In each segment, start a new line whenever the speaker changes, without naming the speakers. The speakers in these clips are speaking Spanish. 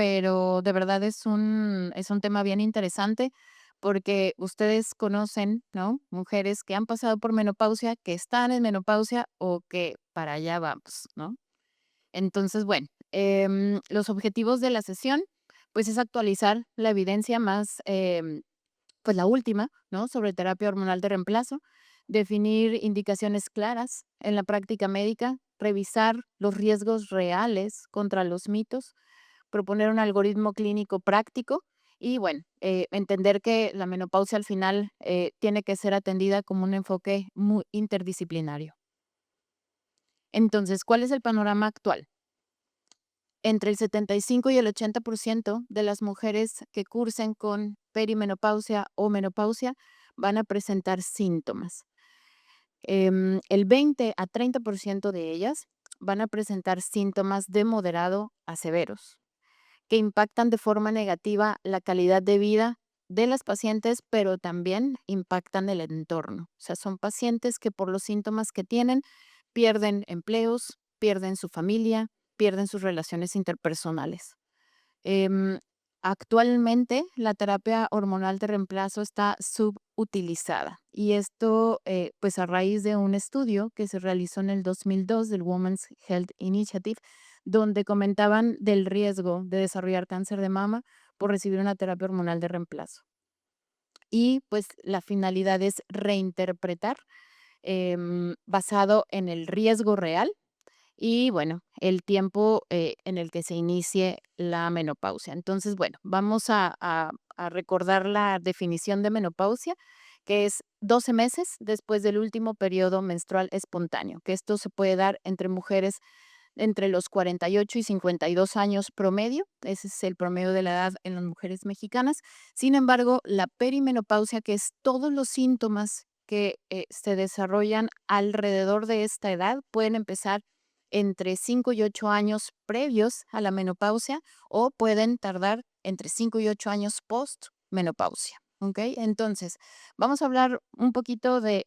pero de verdad es un tema bien interesante porque ustedes conocen, ¿no? Mujeres que han pasado por menopausia, que están en menopausia o que para allá vamos, ¿no? Entonces, bueno, los objetivos de la sesión, pues es actualizar la evidencia más, pues la última, ¿no? Sobre terapia hormonal de reemplazo, definir indicaciones claras en la práctica médica, revisar los riesgos reales contra los mitos, proponer un algoritmo clínico práctico y, bueno, entender que la menopausia al final tiene que ser atendida como un enfoque muy interdisciplinario. Entonces, ¿cuál es el panorama actual? Entre el 75 y el 80% de las mujeres que cursen con perimenopausia o menopausia van a presentar síntomas. El 20 a 30% de ellas van a presentar síntomas de moderado a severos, que impactan de forma negativa la calidad de vida de las pacientes, pero también impactan el entorno. O sea, son pacientes que por los síntomas que tienen pierden empleos, pierden su familia, pierden sus relaciones interpersonales. Em, Actualmente, la terapia hormonal de reemplazo está subutilizada y esto, pues, a raíz de un estudio que se realizó en el 2002 del Women's Health Initiative, donde comentaban del riesgo de desarrollar cáncer de mama por recibir una terapia hormonal de reemplazo. Y, pues, la finalidad es reinterpretar, basado en el riesgo real y bueno, el tiempo, en el que se inicie la menopausia. Entonces, bueno, vamos a recordar la definición de menopausia, que es 12 meses después del último periodo menstrual espontáneo, que esto se puede dar entre mujeres entre los 48 y 52 años promedio, ese es el promedio de la edad en las mujeres mexicanas. Sin embargo, la perimenopausia, que es todos los síntomas que, se desarrollan alrededor de esta edad, pueden empezar entre 5 y 8 años previos a la menopausia o pueden tardar entre 5 y 8 años postmenopausia, ¿ok? Entonces, vamos a hablar un poquito de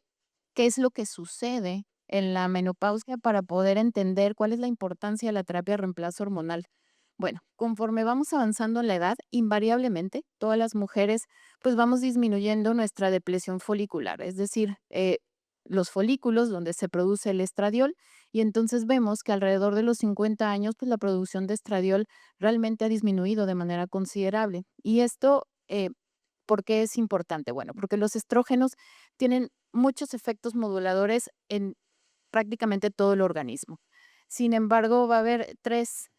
qué es lo que sucede en la menopausia para poder entender cuál es la importancia de la terapia de reemplazo hormonal. Bueno, conforme vamos avanzando en la edad, invariablemente todas las mujeres pues vamos disminuyendo nuestra depresión folicular, es decir, los folículos donde se produce el estradiol y entonces vemos que alrededor de los 50 años pues la producción de estradiol realmente ha disminuido de manera considerable. Y esto, ¿por qué es importante? Bueno, porque los estrógenos tienen muchos efectos moduladores en prácticamente todo el organismo. Sin embargo, va a haber tres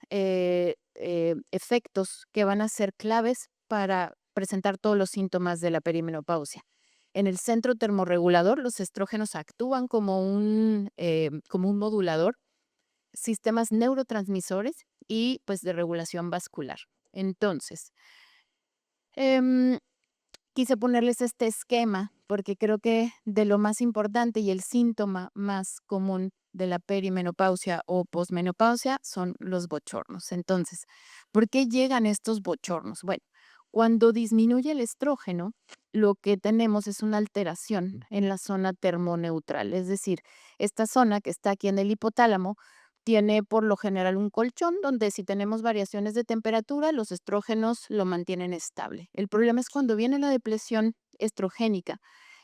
efectos que van a ser claves para presentar todos los síntomas de la perimenopausia. En el centro termorregulador, los estrógenos actúan como un modulador, sistemas neurotransmisores y pues de regulación vascular. Entonces, em, quise ponerles este esquema porque creo que de lo más importante y el síntoma más común de la perimenopausia o posmenopausia son los bochornos. Entonces, ¿por qué llegan estos bochornos? Bueno, cuando disminuye el estrógeno, lo que tenemos es una alteración en la zona termoneutral, es decir, esta zona que está aquí en el hipotálamo tiene por lo general un colchón donde si tenemos variaciones de temperatura, los estrógenos lo mantienen estable. El problema es cuando viene la depresión estrogénica,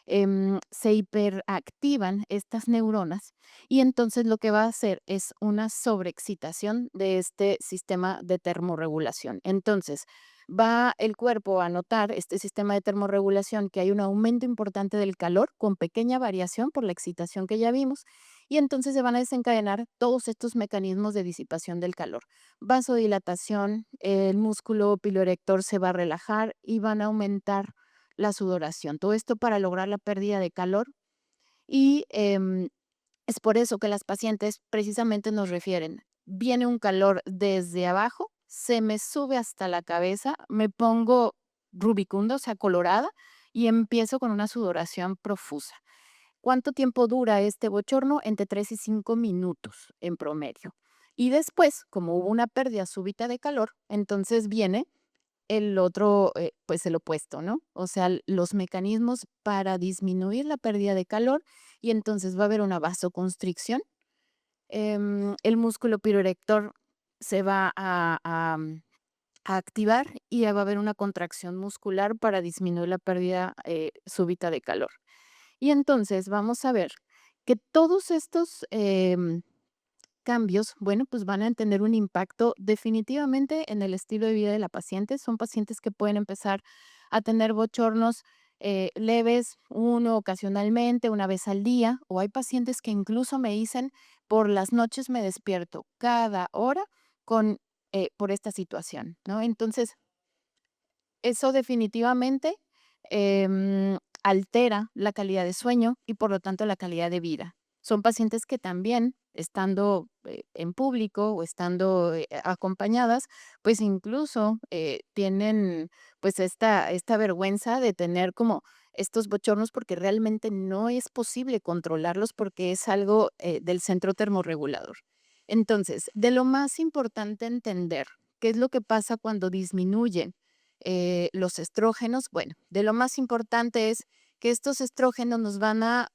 se hiperactivan estas neuronas y entonces lo que va a hacer es una sobreexcitación de este sistema de termorregulación. Entonces, va el cuerpo a notar este sistema de termorregulación que hay un aumento importante del calor con pequeña variación por la excitación que ya vimos y entonces se van a desencadenar todos estos mecanismos de disipación del calor. Vasodilatación, el músculo piloerector se va a relajar y van a aumentar la sudoración. Todo esto para lograr la pérdida de calor y es por eso que las pacientes precisamente nos refieren, viene un calor desde abajo, se me sube hasta la cabeza, me pongo rubicunda, o sea, colorada, y empiezo con una sudoración profusa. ¿Cuánto tiempo dura este bochorno? Entre 3 y 5 minutos en promedio. Y después, como hubo una pérdida súbita de calor, entonces viene el otro, pues el opuesto, ¿no? O sea, los mecanismos para disminuir la pérdida de calor y entonces va a haber una vasoconstricción. El músculo piroerector se va a a activar y va a haber una contracción muscular para disminuir la pérdida súbita de calor. Y entonces vamos a ver que todos estos cambios, bueno, pues van a tener un impacto definitivamente en el estilo de vida de la paciente. Son pacientes que pueden empezar a tener bochornos leves, uno ocasionalmente, una vez al día, o hay pacientes que incluso me dicen, por las noches me despierto cada hora con, por esta situación, ¿no? Entonces, eso definitivamente altera la calidad de sueño y por lo tanto la calidad de vida. Son pacientes que también, estando en público o estando acompañadas, pues incluso tienen pues esta vergüenza de tener como estos bochornos porque realmente no es posible controlarlos porque es algo del centro termorregulador. Entonces, de lo más importante entender qué es lo que pasa cuando disminuyen los estrógenos, bueno, de lo más importante es que estos estrógenos nos van a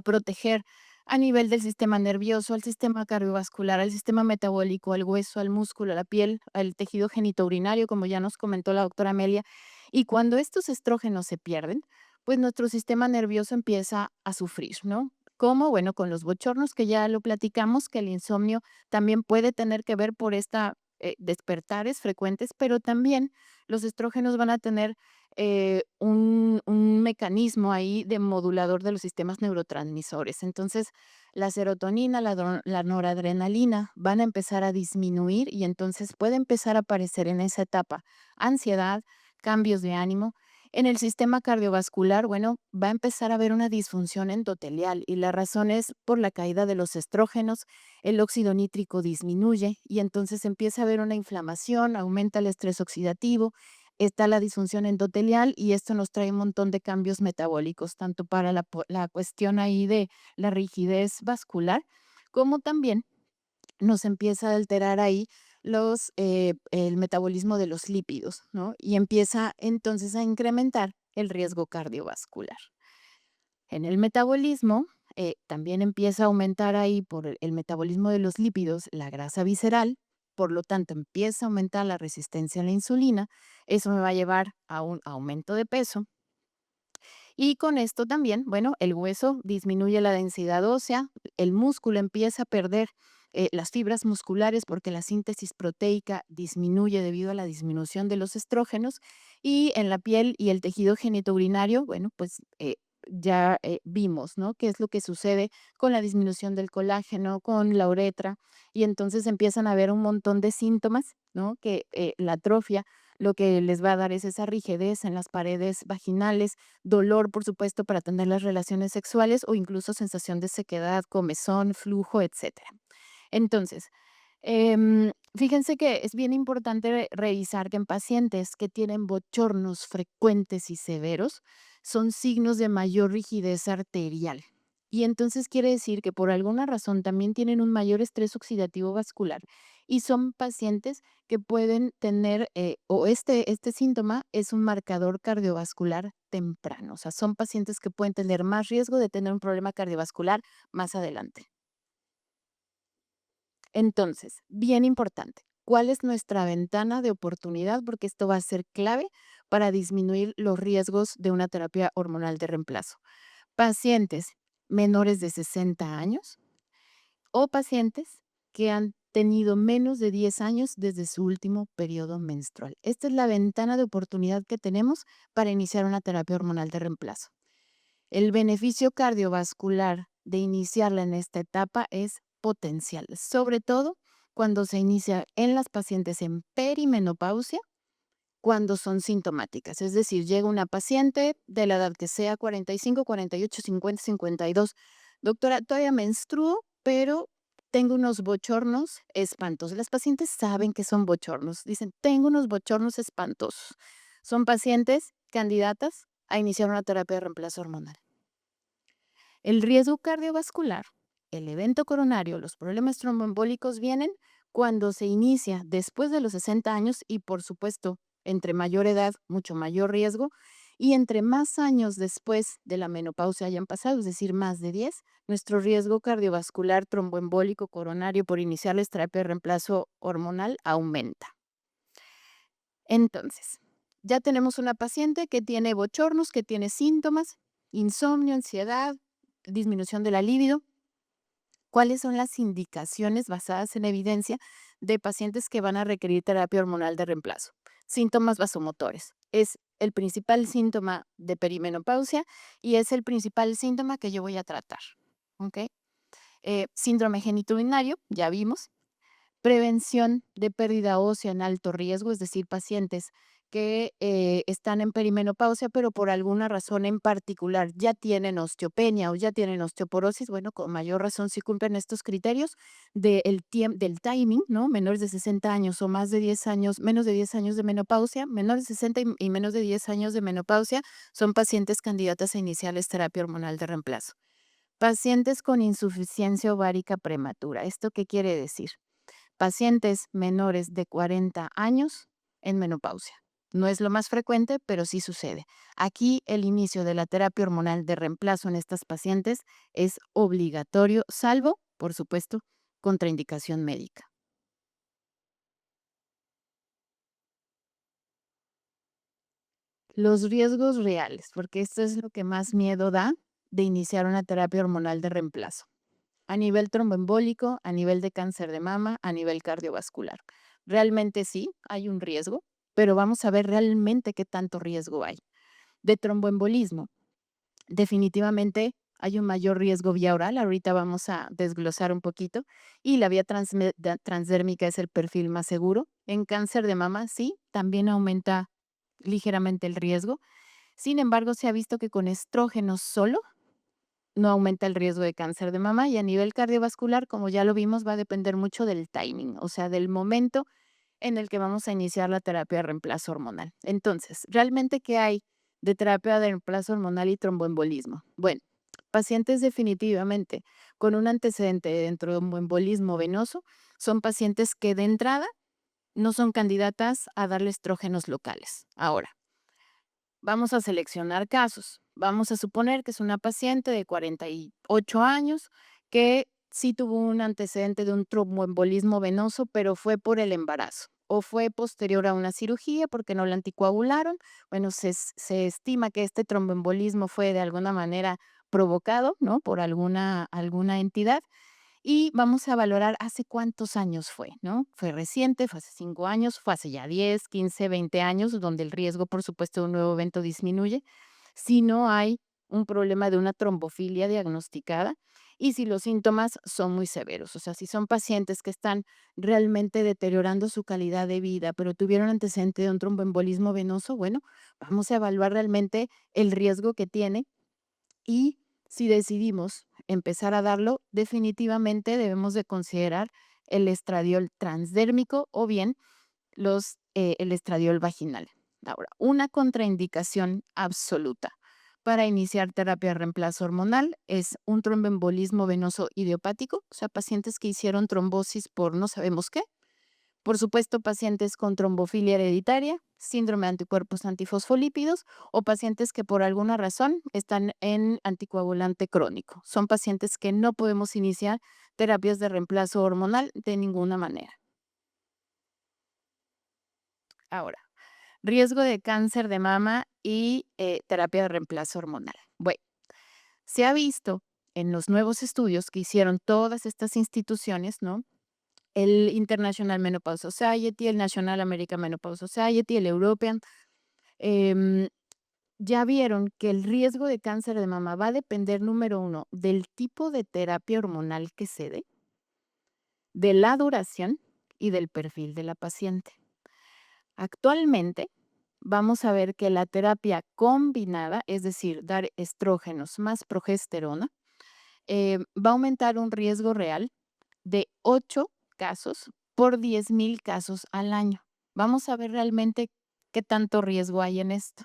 proteger a nivel del sistema nervioso, al sistema cardiovascular, al sistema metabólico, al hueso, al músculo, a la piel, al tejido genitourinario, como ya nos comentó la doctora Amelia. Y cuando estos estrógenos se pierden, pues nuestro sistema nervioso empieza a sufrir, ¿no? ¿Cómo? Bueno, con los bochornos que ya lo platicamos, que el insomnio también puede tener que ver por esta despertares frecuentes, pero también los estrógenos van a tener un mecanismo ahí de modulador de los sistemas neurotransmisores. Entonces, la serotonina, la noradrenalina van a empezar a disminuir y entonces puede empezar a aparecer en esa etapa ansiedad, cambios de ánimo. En el sistema cardiovascular, bueno, va a empezar a haber una disfunción endotelial y la razón es por la caída de los estrógenos, el óxido nítrico disminuye y entonces empieza a haber una inflamación, aumenta el estrés oxidativo, está la disfunción endotelial y esto nos trae un montón de cambios metabólicos, tanto para la cuestión ahí de la rigidez vascular, como también nos empieza a alterar ahí el metabolismo de los lípidos, ¿no? Y empieza entonces a incrementar el riesgo cardiovascular. En el metabolismo también empieza a aumentar ahí por el metabolismo de los lípidos la grasa visceral, por lo tanto empieza a aumentar la resistencia a la insulina, eso me va a llevar a un aumento de peso y con esto también, bueno, el hueso disminuye la densidad ósea, el músculo empieza a perder las fibras musculares porque la síntesis proteica disminuye debido a la disminución de los estrógenos y en la piel y el tejido genitourinario, bueno, pues ya vimos, ¿no? ¿Qué es lo que sucede con la disminución del colágeno, con la uretra? Y entonces empiezan a haber un montón de síntomas, ¿no? Que la atrofia lo que les va a dar es esa rigidez en las paredes vaginales, dolor, por supuesto, para tener las relaciones sexuales o incluso sensación de sequedad, comezón, flujo, etcétera. Entonces, fíjense que es bien importante revisar que en pacientes que tienen bochornos frecuentes y severos son signos de mayor rigidez arterial. Y entonces quiere decir que por alguna razón también tienen un mayor estrés oxidativo vascular y son pacientes que pueden tener, o este síntoma es un marcador cardiovascular temprano. O sea, son pacientes que pueden tener más riesgo de tener un problema cardiovascular más adelante. Entonces, bien importante, ¿cuál es nuestra ventana de oportunidad? Porque esto va a ser clave para disminuir los riesgos de una terapia hormonal de reemplazo. Pacientes menores de 60 años o pacientes que han tenido menos de 10 años desde su último periodo menstrual. Esta es la ventana de oportunidad que tenemos para iniciar una terapia hormonal de reemplazo. El beneficio cardiovascular de iniciarla en esta etapa es potencial, sobre todo cuando se inicia en las pacientes en perimenopausia, cuando son sintomáticas. Es decir, llega una paciente de la edad que sea, 45, 48, 50, 52. Doctora, todavía menstruo, pero tengo unos bochornos espantosos. Las pacientes saben que son bochornos. Dicen, tengo unos bochornos espantosos. Son pacientes candidatas a iniciar una terapia de reemplazo hormonal. El riesgo cardiovascular, el evento coronario, los problemas tromboembólicos vienen cuando se inicia después de los 60 años y por supuesto, entre mayor edad, mucho mayor riesgo, y entre más años después de la menopausia hayan pasado, es decir, más de 10, nuestro riesgo cardiovascular tromboembólico coronario por iniciar la terapia de reemplazo hormonal aumenta. Entonces, ya tenemos una paciente que tiene bochornos, que tiene síntomas, insomnio, ansiedad, disminución de la libido. ¿Cuáles son las indicaciones basadas en evidencia de pacientes que van a requerir terapia hormonal de reemplazo? Síntomas vasomotores. Es el principal síntoma de perimenopausia y es el principal síntoma que yo voy a tratar. ¿Ok? Síndrome genitourinario, ya vimos. Prevención de pérdida ósea en alto riesgo, es decir, pacientes que están en perimenopausia, pero por alguna razón en particular ya tienen osteopenia o ya tienen osteoporosis, bueno, con mayor razón si cumplen estos criterios del timing, ¿no? Menores de 60 años o más de 10 años, menos de 10 años de menopausia, menores de 60 y menos de 10 años de menopausia, son pacientes candidatas a iniciarles terapia hormonal de reemplazo. Pacientes con insuficiencia ovárica prematura, ¿esto qué quiere decir? Pacientes menores de 40 años en menopausia. No es lo más frecuente, pero sí sucede. Aquí el inicio de la terapia hormonal de reemplazo en estas pacientes es obligatorio, salvo, por supuesto, contraindicación médica. Los riesgos reales, porque esto es lo que más miedo da de iniciar una terapia hormonal de reemplazo. A nivel tromboembólico, a nivel de cáncer de mama, a nivel cardiovascular. Realmente sí, hay un riesgo, pero vamos a ver realmente qué tanto riesgo hay. De tromboembolismo, definitivamente hay un mayor riesgo vía oral, ahorita vamos a desglosar un poquito, y la vía transdérmica es el perfil más seguro. En cáncer de mama, sí, también aumenta ligeramente el riesgo. Sin embargo, se ha visto que con estrógenos solo no aumenta el riesgo de cáncer de mama y a nivel cardiovascular, como ya lo vimos, va a depender mucho del timing, o sea, del momento en el que vamos a iniciar la terapia de reemplazo hormonal. Entonces, ¿realmente qué hay de terapia de reemplazo hormonal y tromboembolismo? Bueno, pacientes definitivamente con un antecedente de tromboembolismo venoso son pacientes que de entrada no son candidatas a darle estrógenos locales. Ahora, vamos a seleccionar casos. Vamos a suponer que es una paciente de 48 años que sí tuvo un antecedente de un tromboembolismo venoso, pero fue por el embarazo o fue posterior a una cirugía porque no la anticoagularon. Bueno, se estima que este tromboembolismo fue de alguna manera provocado, ¿no? Por alguna entidad y vamos a valorar hace cuántos años fue, ¿no? ¿Fue reciente, fue hace 5 años, fue hace ya 10, 15, 20 años, donde el riesgo, por supuesto, de un nuevo evento disminuye? Si no hay un problema de una trombofilia diagnosticada y si los síntomas son muy severos, o sea, si son pacientes que están realmente deteriorando su calidad de vida, pero tuvieron antecedente de un tromboembolismo venoso, bueno, vamos a evaluar realmente el riesgo que tiene y si decidimos empezar a darlo, definitivamente debemos de considerar el estradiol transdérmico o bien el estradiol vaginal. Ahora, una contraindicación absoluta para iniciar terapia de reemplazo hormonal es un tromboembolismo venoso idiopático, o sea, pacientes que hicieron trombosis por no sabemos qué. Por supuesto, pacientes con trombofilia hereditaria, síndrome de anticuerpos antifosfolípidos o pacientes que por alguna razón están en anticoagulante crónico. Son pacientes que no podemos iniciar terapias de reemplazo hormonal de ninguna manera. Ahora, riesgo de cáncer de mama y terapia de reemplazo hormonal. Bueno, se ha visto en los nuevos estudios que hicieron todas estas instituciones, ¿no? El International Menopause Society, el National American Menopause Society, el European, em, ya vieron que el riesgo de cáncer de mama va a depender, número uno, del tipo de terapia hormonal que se dé, de la duración y del perfil de la paciente. Actualmente, vamos a ver que la terapia combinada, es decir, dar estrógenos más progesterona, va a aumentar un riesgo real de 8 casos por 10,000 casos al año. Vamos a ver realmente qué tanto riesgo hay en esto.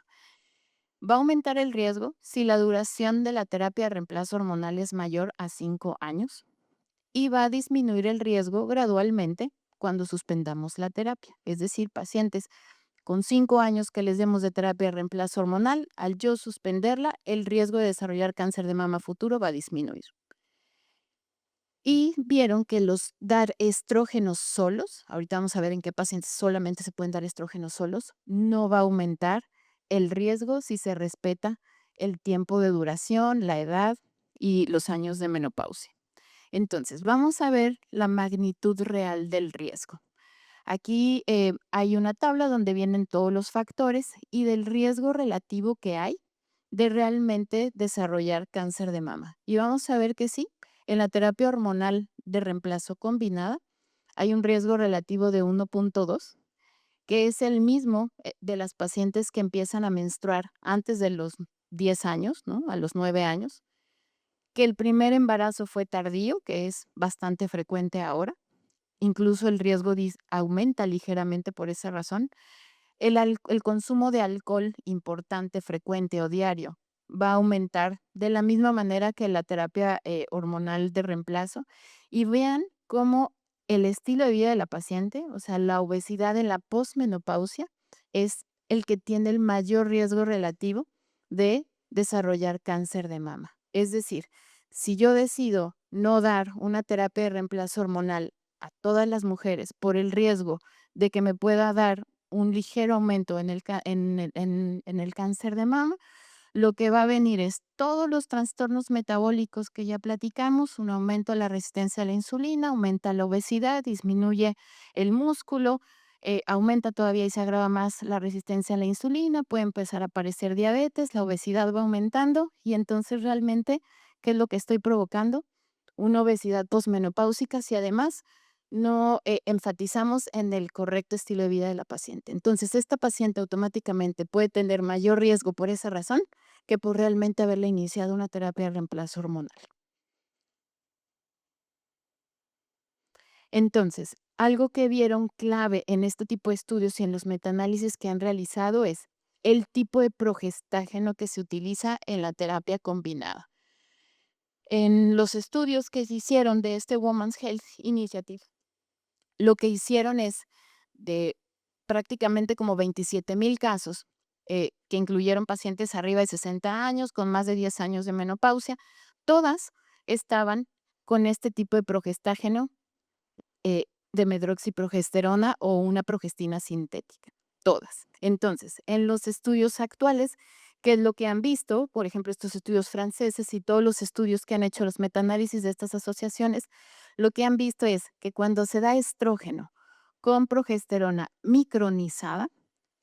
Va a aumentar el riesgo si la duración de la terapia de reemplazo hormonal es mayor a 5 años y va a disminuir el riesgo gradualmente cuando suspendamos la terapia. Es decir, pacientes con 5 años que les demos de terapia de reemplazo hormonal, al yo suspenderla, el riesgo de desarrollar cáncer de mama futuro va a disminuir. y vieron que los dar estrógenos solos, ahorita vamos a ver en qué pacientes solamente se pueden dar estrógenos solos, no va a aumentar el riesgo si se respeta el tiempo de duración, la edad y los años de menopausia. Entonces, vamos a ver la magnitud real del riesgo. Aquí hay una tabla donde vienen todos los factores y del riesgo relativo que hay de realmente desarrollar cáncer de mama. Y vamos a ver que sí, en la terapia hormonal de reemplazo combinada hay un riesgo relativo de 1.2, que es el mismo de las pacientes que empiezan a menstruar antes de los 10 años, ¿no? A los 9 años, que el primer embarazo fue tardío, que es bastante frecuente ahora. Incluso el riesgo aumenta ligeramente por esa razón. El consumo de alcohol importante, frecuente o diario va a aumentar de la misma manera que la terapia hormonal de reemplazo. Y vean cómo el estilo de vida de la paciente, o sea, la obesidad en la posmenopausia, es el que tiene el mayor riesgo relativo de desarrollar cáncer de mama. Es decir, si yo decido no dar una terapia de reemplazo hormonal a todas las mujeres por el riesgo de que me pueda dar un ligero aumento en el cáncer de mama, lo que va a venir es todos los trastornos metabólicos que ya platicamos, un aumento de la resistencia a la insulina, aumenta la obesidad, disminuye el músculo, aumenta todavía y se agrava más la resistencia a la insulina, puede empezar a aparecer diabetes, la obesidad va aumentando y entonces realmente, ¿qué es lo que estoy provocando? Una obesidad posmenopáusica si además no enfatizamos en el correcto estilo de vida de la paciente. Entonces, esta paciente automáticamente puede tener mayor riesgo por esa razón que por realmente haberle iniciado una terapia de reemplazo hormonal. Entonces, algo que vieron clave en este tipo de estudios y en los metaanálisis que han realizado es el tipo de progestágeno que se utiliza en la terapia combinada. En los estudios que se hicieron de este Women's Health Initiative, lo que hicieron es de prácticamente como 27,000 casos, que incluyeron pacientes arriba de 60 años, con más de 10 años de menopausia, todas estaban con este tipo de progestágeno, de medroxiprogesterona o una progestina sintética, todas. Entonces, en los estudios actuales, ¿qué es lo que han visto? Por ejemplo, estos estudios franceses y todos los estudios que han hecho los metaanálisis de estas asociaciones, lo que han visto es que cuando se da estrógeno con progesterona micronizada,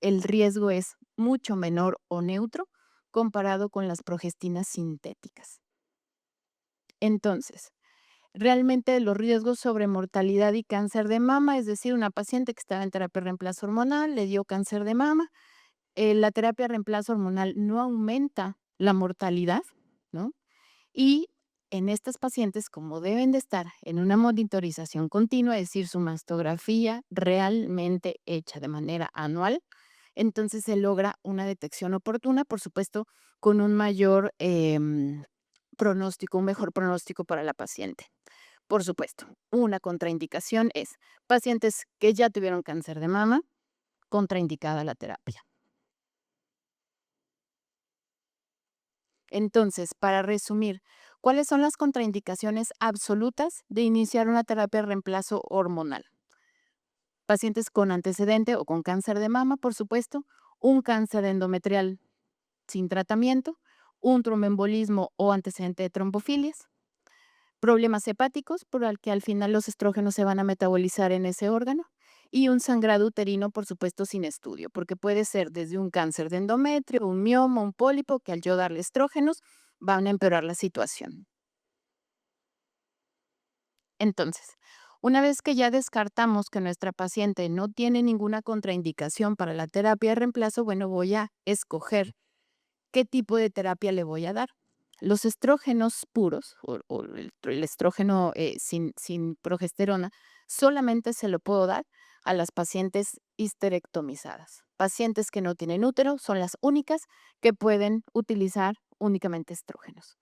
el riesgo es mucho menor o neutro comparado con las progestinas sintéticas. Entonces, realmente los riesgos sobre mortalidad y cáncer de mama, es decir, una paciente que estaba en terapia de reemplazo hormonal, le dio cáncer de mama, la terapia de reemplazo hormonal no aumenta la mortalidad, ¿no? Y en estas pacientes, como deben de estar en una monitorización continua, es decir, su mastografía realmente hecha de manera anual, entonces se logra una detección oportuna, por supuesto, con un mayor pronóstico, un mejor pronóstico para la paciente. Por supuesto, una contraindicación es pacientes que ya tuvieron cáncer de mama, contraindicada la terapia. Entonces, para resumir, ¿cuáles son las contraindicaciones absolutas de iniciar una terapia de reemplazo hormonal? Pacientes con antecedente o con cáncer de mama, por supuesto, un cáncer endometrial sin tratamiento, un tromboembolismo o antecedente de trombofilias, problemas hepáticos por el que al final los estrógenos se van a metabolizar en ese órgano y un sangrado uterino, por supuesto, sin estudio, porque puede ser desde un cáncer de endometrio, un mioma, un pólipo, que al yo darle estrógenos van a empeorar la situación. Entonces, una vez que ya descartamos que nuestra paciente no tiene ninguna contraindicación para la terapia de reemplazo, bueno, voy a escoger qué tipo de terapia le voy a dar. Los estrógenos puros o el estrógeno sin progesterona solamente se lo puedo dar a las pacientes histerectomizadas. Pacientes que no tienen útero son las únicas que pueden utilizar únicamente estrógenos.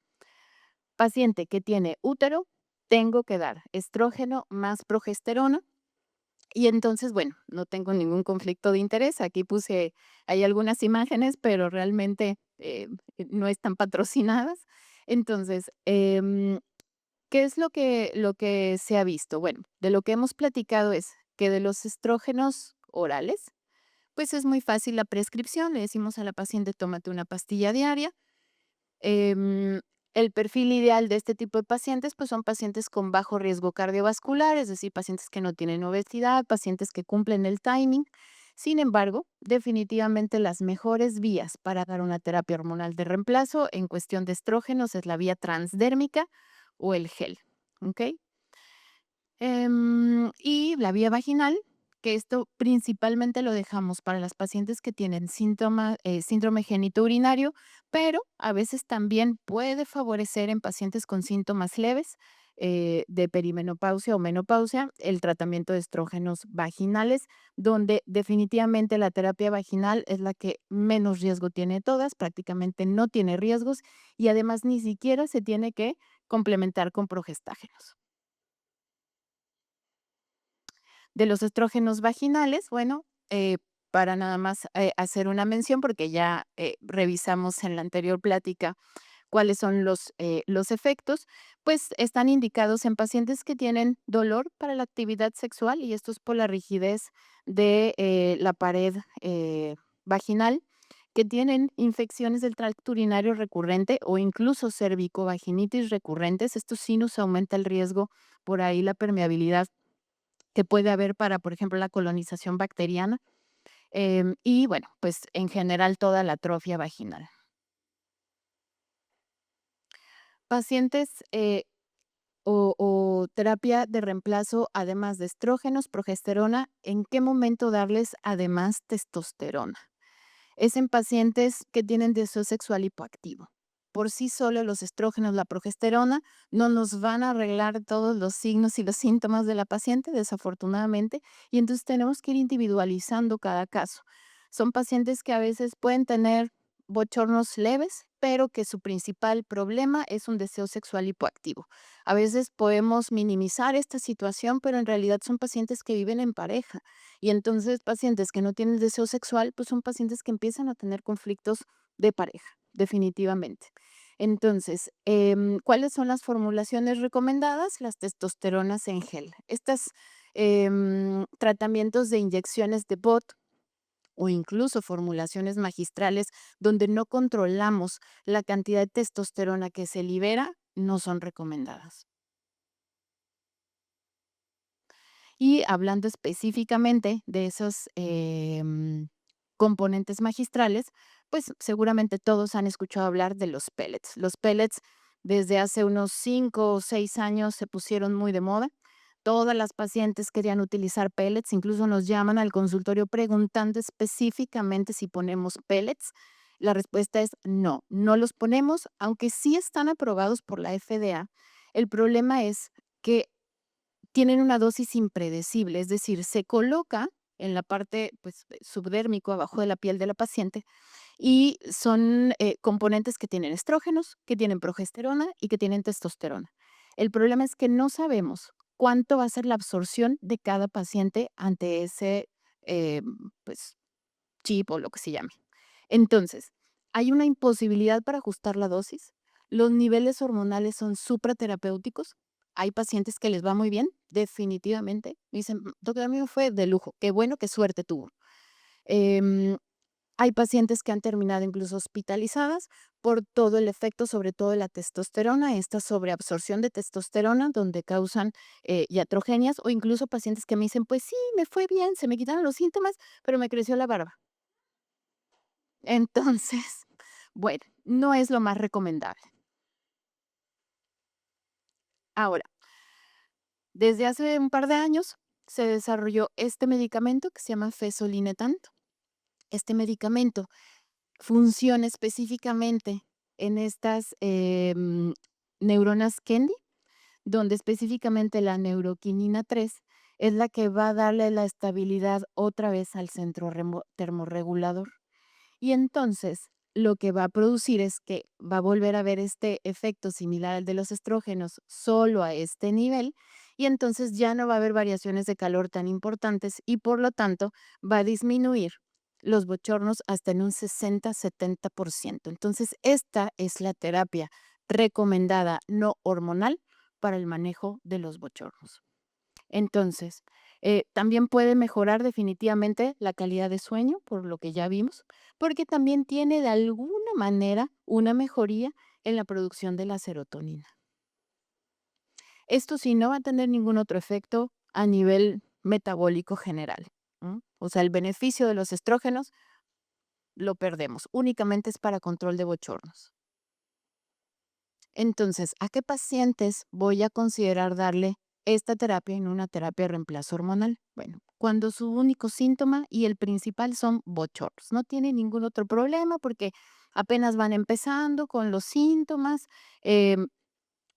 Paciente que tiene útero, tengo que dar estrógeno más progesterona. Y entonces, bueno, no tengo ningún conflicto de interés. Aquí puse, hay algunas imágenes, pero realmente no están patrocinadas. Entonces, ¿Qué es lo que se ha visto? Bueno, de lo que hemos platicado es que de los estrógenos orales, pues es muy fácil la prescripción. Le decimos a la paciente, tómate una pastilla diaria. Em, el perfil ideal de este tipo de pacientes, pues son pacientes con bajo riesgo cardiovascular, es decir, pacientes que no tienen obesidad, pacientes que cumplen el timing. Sin embargo, definitivamente las mejores vías para dar una terapia hormonal de reemplazo en cuestión de estrógenos es la vía transdérmica o el gel, ¿ok? Y la vía vaginal, que esto principalmente lo dejamos para las pacientes que tienen síndrome genitourinario, pero a veces también puede favorecer en pacientes con síntomas leves de perimenopausia o menopausia el tratamiento de estrógenos vaginales, donde definitivamente la terapia vaginal es la que menos riesgo tiene de todas, prácticamente no tiene riesgos y además ni siquiera se tiene que complementar con progestágenos. De los estrógenos vaginales, bueno, para nada más, hacer una mención, porque ya, revisamos en la anterior plática cuáles son los efectos, pues, están indicados en pacientes que tienen dolor para la actividad sexual, y esto es por la rigidez de, la pared, vaginal, que tienen infecciones del tracto urinario recurrente o incluso cervicovaginitis recurrentes. Esto sí nos aumenta el riesgo, por ahí la permeabilidad que puede haber para, por ejemplo, la colonización bacteriana, y bueno, pues, en general toda la atrofia vaginal. Pacientes, o terapia de reemplazo, además de estrógenos, progesterona, ¿en qué momento darles además testosterona? Es en pacientes que tienen deseo sexual hipoactivo. Por sí solo los estrógenos, la progesterona, no nos van a arreglar todos los signos y los síntomas de la paciente, desafortunadamente, y entonces tenemos que ir individualizando cada caso. Son pacientes que a veces pueden tener bochornos leves, pero que su principal problema es un deseo sexual hipoactivo. A veces podemos minimizar esta situación, pero en realidad son pacientes que viven en pareja y entonces pacientes que no tienen deseo sexual, pues son pacientes que empiezan a tener conflictos de pareja, definitivamente. Entonces, ¿cuáles son las formulaciones recomendadas? Las testosteronas en gel. Estos tratamientos de inyecciones de BOT o incluso formulaciones magistrales donde no controlamos la cantidad de testosterona que se libera, no son recomendadas. Y hablando específicamente de esos, componentes magistrales, pues seguramente todos han escuchado hablar de los pellets. Los pellets desde hace unos 5 o 6 años se pusieron muy de moda. Todas las pacientes querían utilizar pellets, incluso nos llaman al consultorio preguntando específicamente si ponemos pellets. La respuesta es no, no los ponemos, aunque sí están aprobados por la FDA. El problema es que tienen una dosis impredecible, es decir, se coloca en la parte, pues, subdérmico, abajo de la piel de la paciente, y son, componentes que tienen estrógenos, que tienen progesterona y que tienen testosterona. El problema es que no sabemos cuánto va a ser la absorción de cada paciente ante ese, pues, chip o lo que se llame. Entonces, hay una imposibilidad para ajustar la dosis. Los niveles hormonales son supraterapéuticos. Hay pacientes que les va muy bien, definitivamente. Dicen, doctor, a mí me fue de lujo. Qué bueno, qué suerte tuvo. Em, hay pacientes que han terminado incluso hospitalizadas por todo el efecto, sobre todo de la testosterona, esta sobreabsorción de testosterona, donde causan iatrogenias, o incluso pacientes que me dicen, pues sí, me fue bien, se me quitaron los síntomas, pero me creció la barba. Entonces, bueno, no es lo más recomendable. Ahora, desde hace un par de años se desarrolló este medicamento que se llama Fezolinetant. Este medicamento funciona específicamente en estas neuronas Kendi, donde específicamente la neuroquinina 3 es la que va a darle la estabilidad otra vez al centro termorregulador. Y entonces, lo que va a producir es que va a volver a ver este efecto similar al de los estrógenos, solo a este nivel, y entonces ya no va a haber variaciones de calor tan importantes y por lo tanto va a disminuir los bochornos hasta en un 60-70%. Entonces, esta es la terapia recomendada no hormonal para el manejo de los bochornos. Entonces, también puede mejorar definitivamente la calidad de sueño, por lo que ya vimos, porque también tiene de alguna manera una mejoría en la producción de la serotonina. Esto sí no va a tener ningún otro efecto a nivel metabólico general, ¿m? O sea, el beneficio de los estrógenos lo perdemos, únicamente es para control de bochornos. Entonces, ¿a qué pacientes voy a considerar darle esta terapia y no una terapia de reemplazo hormonal? Bueno, cuando su único síntoma y el principal son bochornos. No tiene ningún otro problema porque apenas van empezando con los síntomas. em,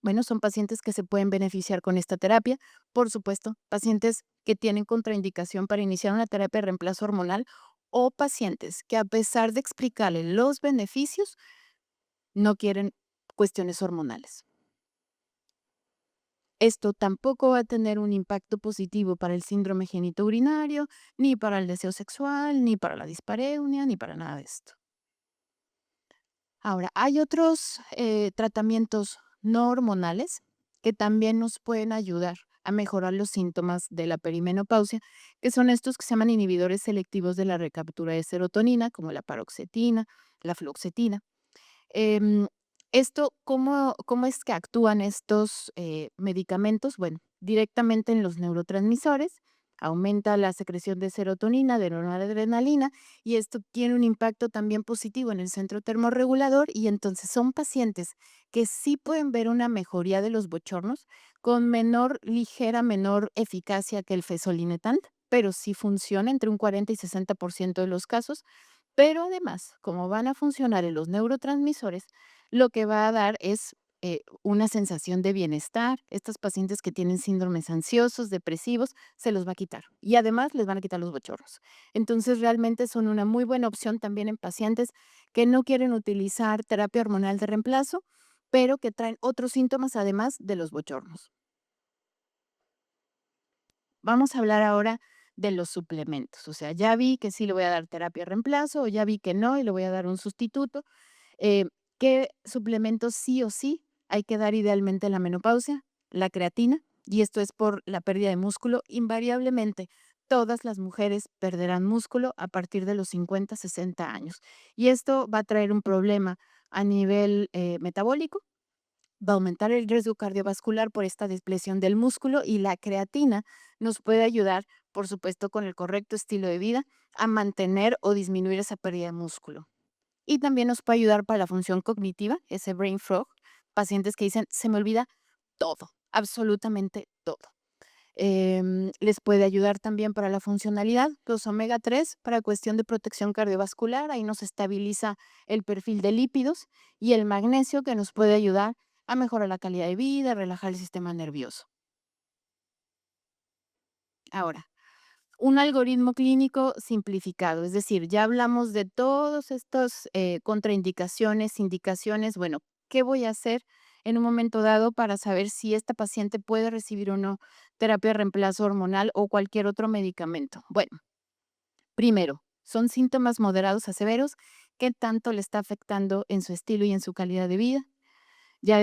bueno, son pacientes que se pueden beneficiar con esta terapia. Por supuesto, pacientes que tienen contraindicación para iniciar una terapia de reemplazo hormonal o pacientes que a pesar de explicarle los beneficios, no quieren cuestiones hormonales. Esto tampoco va a tener un impacto positivo para el síndrome genitourinario, ni para el deseo sexual, ni para la dispareunia, ni para nada de esto. Ahora, hay otros tratamientos no hormonales que también nos pueden ayudar a mejorar los síntomas de la perimenopausia, que son estos que se llaman inhibidores selectivos de la recaptura de serotonina, como la paroxetina, la fluoxetina. Em, ¿cómo es que actúan estos medicamentos? Bueno, directamente en los neurotransmisores, aumenta la secreción de serotonina, de noradrenalina, y esto tiene un impacto también positivo en el centro termorregulador, y entonces son pacientes que sí pueden ver una mejoría de los bochornos con menor eficacia que el fezolinetant, pero sí funciona entre un 40 y 60% de los casos, pero además, como van a funcionar en los neurotransmisores, lo que va a dar es una sensación de bienestar. Estos pacientes que tienen síndromes ansiosos, depresivos, se los va a quitar. Y además les van a quitar los bochornos. Entonces, realmente son una muy buena opción también en pacientes que no quieren utilizar terapia hormonal de reemplazo, pero que traen otros síntomas además de los bochornos. Vamos a hablar ahora de los suplementos. O sea, ya vi que sí le voy a dar terapia de reemplazo, o ya vi que no y le voy a dar un sustituto. Eh, ¿Qué suplementos sí o sí hay que dar idealmente en la menopausia? La creatina, y esto es por la pérdida de músculo. Invariablemente, todas las mujeres perderán músculo a partir de los 50, 60 años. Y esto va a traer un problema a nivel metabólico, va a aumentar el riesgo cardiovascular por esta displesión del músculo, y la creatina nos puede ayudar, por supuesto, con el correcto estilo de vida, a mantener o disminuir esa pérdida de músculo. Y también nos puede ayudar para la función cognitiva, ese brain fog, pacientes que dicen, se me olvida todo, absolutamente todo. Les puede ayudar también para la funcionalidad, los omega 3 para cuestión de protección cardiovascular, ahí nos estabiliza el perfil de lípidos, y el magnesio que nos puede ayudar a mejorar la calidad de vida, relajar el sistema nervioso. Ahora, un algoritmo clínico simplificado, es decir, ya hablamos de todos estos contraindicaciones, indicaciones. Bueno, ¿qué voy a hacer en un momento dado para saber si esta paciente puede recibir o no terapia de reemplazo hormonal o cualquier otro medicamento? Bueno, primero, son síntomas moderados a severos. ¿Qué tanto le está afectando en su estilo y en su calidad de vida? Ya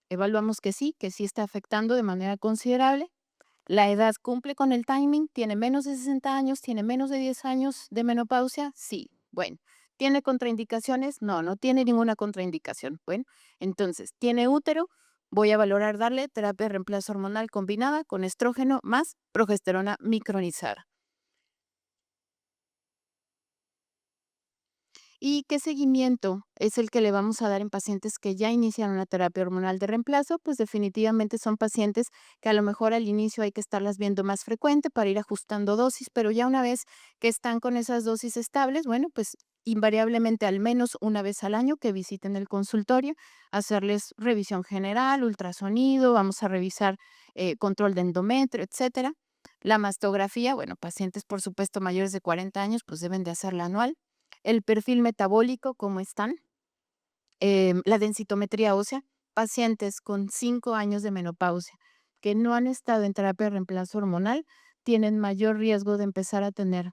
evaluamos que sí está afectando de manera considerable. La edad cumple con el timing, tiene menos de 60 años, tiene menos de 10 años de menopausia, sí. Bueno, ¿tiene contraindicaciones? No, no tiene ninguna contraindicación. Bueno, entonces, ¿tiene útero? Voy a valorar darle terapia de reemplazo hormonal combinada con estrógeno más progesterona micronizada. ¿Y qué seguimiento es el que le vamos a dar en pacientes que ya iniciaron la terapia hormonal de reemplazo? Pues definitivamente son pacientes que a lo mejor al inicio hay que estarlas viendo más frecuente para ir ajustando dosis, pero ya una vez que están con esas dosis estables, bueno, pues invariablemente al menos una vez al año que visiten el consultorio, hacerles revisión general, ultrasonido, vamos a revisar control de endometrio, etcétera. La mastografía, bueno, pacientes por supuesto mayores de 40 años, pues deben de hacerla anual. El perfil metabólico, cómo están, la densitometría ósea, pacientes con 5 años de menopausia que no han estado en terapia de reemplazo hormonal tienen mayor riesgo de empezar a tener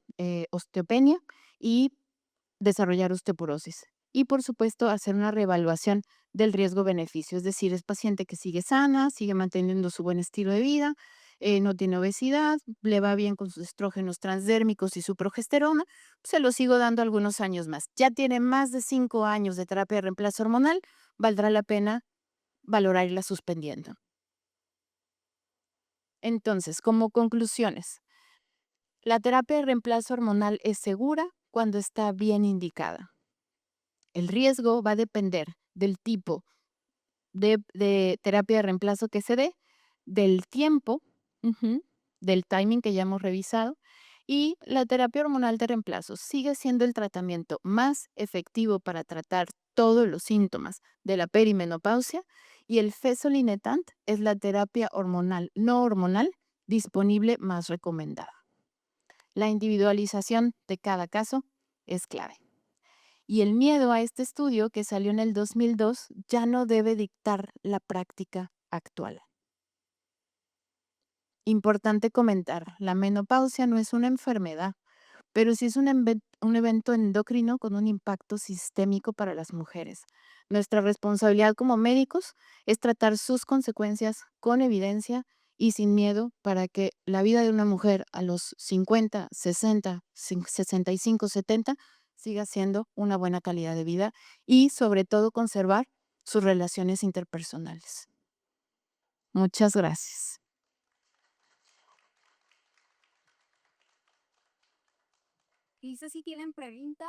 osteopenia y desarrollar osteoporosis. y, por supuesto, hacer una reevaluación del riesgo-beneficio. Es decir, es paciente que sigue sana, sigue manteniendo su buen estilo de vida, no tiene obesidad, le va bien con sus estrógenos transdérmicos y su progesterona, se lo sigo dando algunos años más. Ya tiene más de 5 años de terapia de reemplazo hormonal, valdrá la pena valorar irla suspendiendo. Entonces, como conclusiones, la terapia de reemplazo hormonal es segura cuando está bien indicada. El riesgo va a depender del tipo de terapia de reemplazo que se dé, del tiempo, ujú, del timing que ya hemos revisado, y la terapia hormonal de reemplazo sigue siendo el tratamiento más efectivo para tratar todos los síntomas de la perimenopausia, y el Fezolinetant es la terapia hormonal no hormonal disponible más recomendada. La individualización de cada caso es clave. Y el miedo a este estudio, que salió en el 2002, ya no debe dictar la práctica actual. Importante comentar, la menopausia no es una enfermedad, pero sí es un evento endocrino con un impacto sistémico para las mujeres. Nuestra responsabilidad como médicos es tratar sus consecuencias con evidencia y sin miedo para que la vida de una mujer a los 50, 60, 65, 70 siga siendo una buena calidad de vida y sobre todo conservar sus relaciones interpersonales. Muchas gracias.
Dice si tienen preguntas.